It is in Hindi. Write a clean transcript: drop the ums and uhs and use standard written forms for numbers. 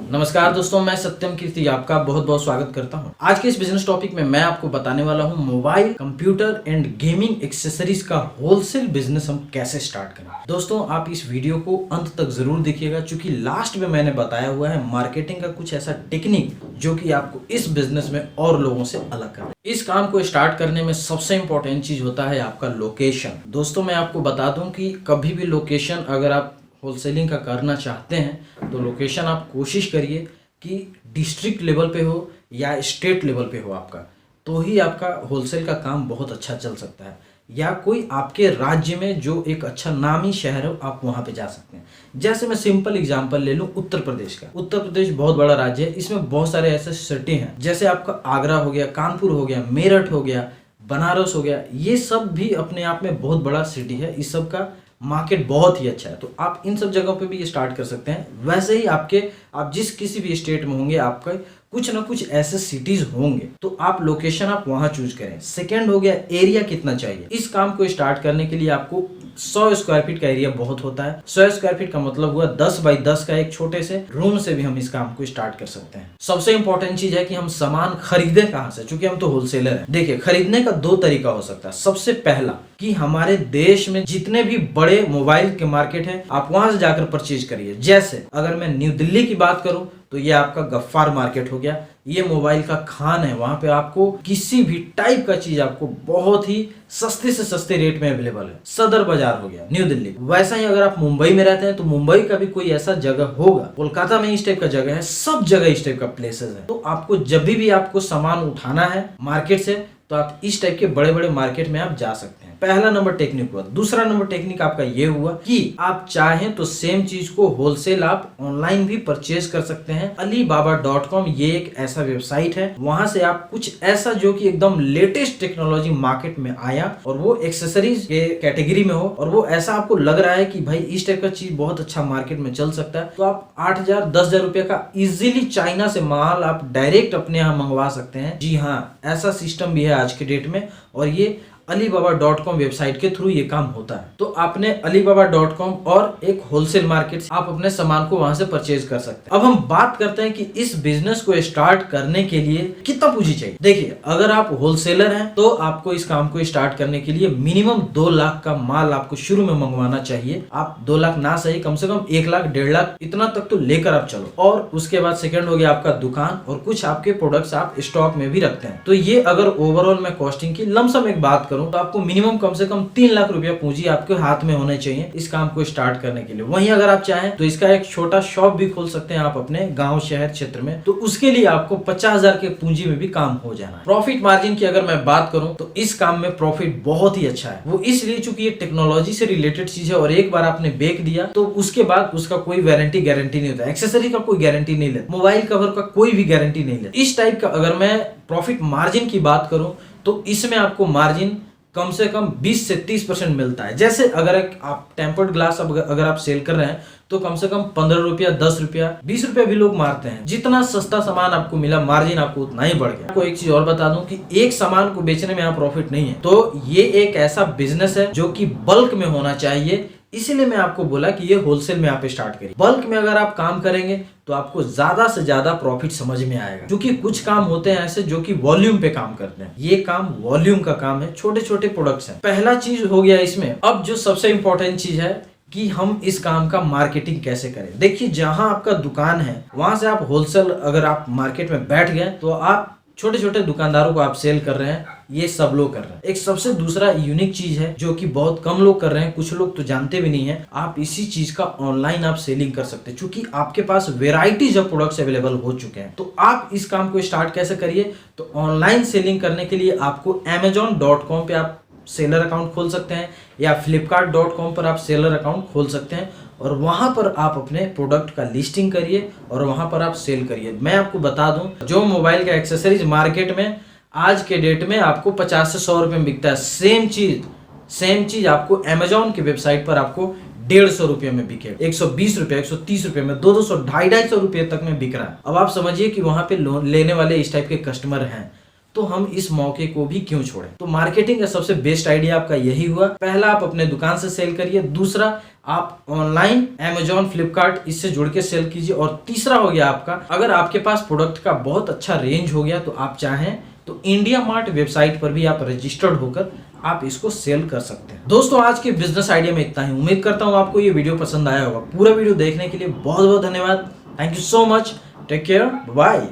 नमस्कार दोस्तों, मैं सत्यम कीर्ति आपका बहुत बहुत स्वागत करता हूं। आज के इस बिजनेस टॉपिक में मैं आपको बताने वाला हूं mobile, computer and gaming accessories का होलसेल बिजनेस हम कैसे स्टार्ट करें। दोस्तों, आप इस वीडियो को अंत तक जरूर देखिएगा, क्योंकि लास्ट में मैंने बताया हुआ है मार्केटिंग का कुछ ऐसा टेक्निक जो कि आपको इस बिजनेस में और लोगों से अलग कर। इस काम को स्टार्ट करने में सबसे इंपॉर्टेंट चीज होता है आपका लोकेशन। दोस्तों, मैं आपको बता दूं कि कभी भी लोकेशन अगर आप होलसेलिंग का करना चाहते हैं तो लोकेशन आप कोशिश करिए कि डिस्ट्रिक्ट लेवल पे हो या स्टेट लेवल पे हो आपका, तो ही आपका होलसेल का काम बहुत अच्छा चल सकता है। या कोई आपके राज्य में जो एक अच्छा नामी शहर हो, आप वहां पे जा सकते हैं। जैसे मैं सिंपल एग्जांपल ले लूं उत्तर प्रदेश का। उत्तर प्रदेश बहुत बड़ा राज्य है, इसमें बहुत सारे ऐसे सिटी हैं, जैसे आपका आगरा हो गया, कानपुर हो गया, मेरठ हो गया, बनारस हो गया। ये सब भी अपने आप में बहुत बड़ा सिटी है, इस सब का मार्केट बहुत ही अच्छा है, तो आप इन सब जगहों पे भी स्टार्ट कर सकते हैं। वैसे ही आप जिस किसी भी स्टेट में होंगे, आपका कुछ ना कुछ ऐसे सिटीज होंगे, तो आप लोकेशन आप वहां चूज करें। सेकंड हो गया एरिया कितना चाहिए। इस काम को स्टार्ट करने के लिए आपको 100 स्क्वायर फीट का एरिया बहुत होता है। 100 स्क्वायर फीट का मतलब हुआ 10 बाई 10 का एक छोटे से रूम से भी हम इस काम को स्टार्ट कर सकते हैं। सबसे इंपॉर्टेंट चीज है कि हम सामान खरीदे कहां से, क्योंकि हम तो होलसेलर हैं। देखिए, खरीदने का दो तरीका हो सकता है। सबसे पहला कि हमारे देश में जितने भी बड़े मोबाइल के मार्केट हैं, आप वहां से जाकर परचेज करिए। जैसे अगर मैं न्यू दिल्ली की बात करूं तो ये आपका गफ्फार मार्केट हो गया, ये मोबाइल का खान है। वहां पे आपको किसी भी टाइप का चीज आपको बहुत ही सस्ते से सस्ते रेट में अवेलेबल है। सदर बाजार हो गया न्यू दिल्ली। वैसा ही अगर आप मुंबई में रहते हैं तो मुंबई का भी कोई ऐसा जगह होगा। कोलकाता में इस टाइप का जगह है, सब जगह इस टाइप का प्लेसेस है। तो आपको जब भी आपको सामान उठाना है मार्केट से, तो आप इस टाइप के बड़े बड़े मार्केट में आप जा सकते हैं। पहला नंबर टेक्निक हुआ। दूसरा नंबर टेक्निक आपका ये हुआ कि आप चाहें तो सेम चीज को होलसेल आप ऑनलाइन भी परचेज कर सकते हैं। alibaba.com ये एक ऐसा वेबसाइट है, वहां से आप कुछ ऐसा जो कि एकदम लेटेस्ट टेक्नोलॉजी मार्केट में आया और वो एक्सेसरीज के कैटेगरी में हो, और वो ऐसा आपको लग रहा है कि भाई इस टाइप का चीज बहुत अच्छा मार्केट में चल सकता है, तो आप 8,000 10,000 रुपए का इजीली चाइना से माल आप डायरेक्ट अपने यहाँ मंगवा सकते हैं। जी हाँ, ऐसा सिस्टम भी है आज के डेट में, और ये alibaba.com वेबसाइट के थ्रू ये काम होता है। तो आपने alibaba.com और एक होलसेल मार्केट से आप अपने सामान को वहां से परचेज कर सकते हैं। अब हम बात करते हैं कि इस बिजनेस को स्टार्ट करने के लिए कितना पूंजी चाहिए। देखिए, अगर आप होलसेलर हैं तो आपको इस काम को स्टार्ट करने के लिए मिनिमम 2 लाख का माल आपको शुरू में मंगवाना चाहिए। आप 2 लाख ना सही, कम से कम 1 लाख 1.5 लाख इतना तक तो लेकर आप चलो। और उसके बाद सेकंड हो गया आपका दुकान, और कुछ आपके प्रोडक्ट्स आप स्टॉक में भी रखते हैं। तो ये अगर ओवरऑल मैं कॉस्टिंग की लमसम एक बात तो आपको मिनिमम कम से कम 3 लाख रुपया पूंजी आपके हाथ में होने चाहिए इस काम को स्टार्ट करने के लिए। वहीं अगर आप चाहें तो इसका एक छोटा शॉप भी खोल सकते हैं आप अपने गांव शहर क्षेत्र में, तो उसके लिए आपको 50,000 के पूंजी में भी काम हो जाना है। प्रॉफिट मार्जिन की अगर मैं बात करूं तो इस काम में प्रॉफिट बहुत ही अच्छा है। वो इसलिए चूंकि ये टेक्नोलॉजी से रिलेटेड चीज है, और एक बार आपने बेच दिया तो उसके बाद उसका कोई गारंटी नहीं होता। एक्सेसरी का कोई गारंटी नहीं लेता, मोबाइल कवर का कोई भी गारंटी नहीं लेता। इस टाइप का अगर मैं प्रॉफिट मार्जिन की बात करूं तो इसमें आपको मार्जिन कम से कम 20 से 30% मिलता है। जैसे अगर आप टेम्पर्ड ग्लास अगर आप सेल कर रहे हैं तो कम से कम 15 रुपया, 10 रुपया, 20 रुपया भी लोग मारते हैं। जितना सस्ता सामान आपको मिला, मार्जिन आपको उतना ही बढ़ गया। आपको एक चीज और बता दूं कि एक सामान को बेचने में यहाँ प्रॉफिट नहीं है, तो ये एक ऐसा बिजनेस है जो कि बल्क में होना चाहिए। इसीलिए मैं आपको बोला कि ये होलसेल में आप स्टार्ट करिए। बल्क में अगर आप काम करेंगे तो आपको ज्यादा से ज्यादा प्रॉफिट समझ में आएगा, क्योंकि कुछ काम होते हैं ऐसे जो कि वॉल्यूम पे काम करते हैं। ये काम वॉल्यूम का काम है, छोटे छोटे प्रोडक्ट्स हैं। पहला चीज हो गया इसमें। अब जो सबसे इंपॉर्टेंट चीज है कि हम इस काम का मार्केटिंग कैसे करें। देखिए, जहां आपका दुकान है वहां से आप होलसेल अगर आप मार्केट में बैठ गए तो आप छोटे छोटे दुकानदारों को आप सेल कर रहे हैं, ये सब लोग कर रहे हैं। एक सबसे दूसरा यूनिक चीज है जो कि बहुत कम लोग कर रहे हैं, कुछ लोग तो जानते भी नहीं है। आप इसी चीज का ऑनलाइन आप सेलिंग कर सकते हैं, क्योंकि आपके पास वेराइटीज ऑफ प्रोडक्ट्स अवेलेबल हो चुके हैं। तो आप इस काम को स्टार्ट कैसे करिए, तो ऑनलाइन सेलिंग करने के लिए आपको amazon.com पे आप सेलर अकाउंट खोल सकते हैं, या flipkart.com पर आप सेलर अकाउंट खोल सकते हैं, और वहां पर आप अपने प्रोडक्ट का लिस्टिंग करिए और वहां पर आप सेल करिए। मैं आपको बता दूं, जो मोबाइल का एक्सेसरीज मार्केट में आज के डेट में आपको 50 से 100 रुपए में बिकता है, सेम चीज आपको अमेजोन की वेबसाइट पर आपको 150 रुपये में बिकेगा, 120 रुपये, 130 रुपये में, 200, 250 रुपये तक में बिक रहा है। अब आप समझिए कि वहां पे लोन लेने वाले इस टाइप के कस्टमर हैं, तो हम इस मौके को भी क्यों छोड़ें। तो मार्केटिंग का सबसे बेस्ट आइडिया आपका यही हुआ। पहला, आप अपने दुकान से सेल करिए। दूसरा, आप ऑनलाइन Amazon, फ्लिपकार्ट इससे जुड़ के सेल कीजिए। और तीसरा हो गया आपका, अगर आपके पास प्रोडक्ट का बहुत अच्छा रेंज हो गया तो आप चाहें तो इंडिया मार्ट वेबसाइट पर भी आप रजिस्टर्ड होकर आप इसको सेल कर सकते हैं। दोस्तों, आज के बिजनेस आइडिया में इतना ही। उम्मीद करता हूं आपको ये वीडियो पसंद आया होगा। पूरा वीडियो देखने के लिए बहुत बहुत धन्यवाद। Thank you so much. Take care, bye.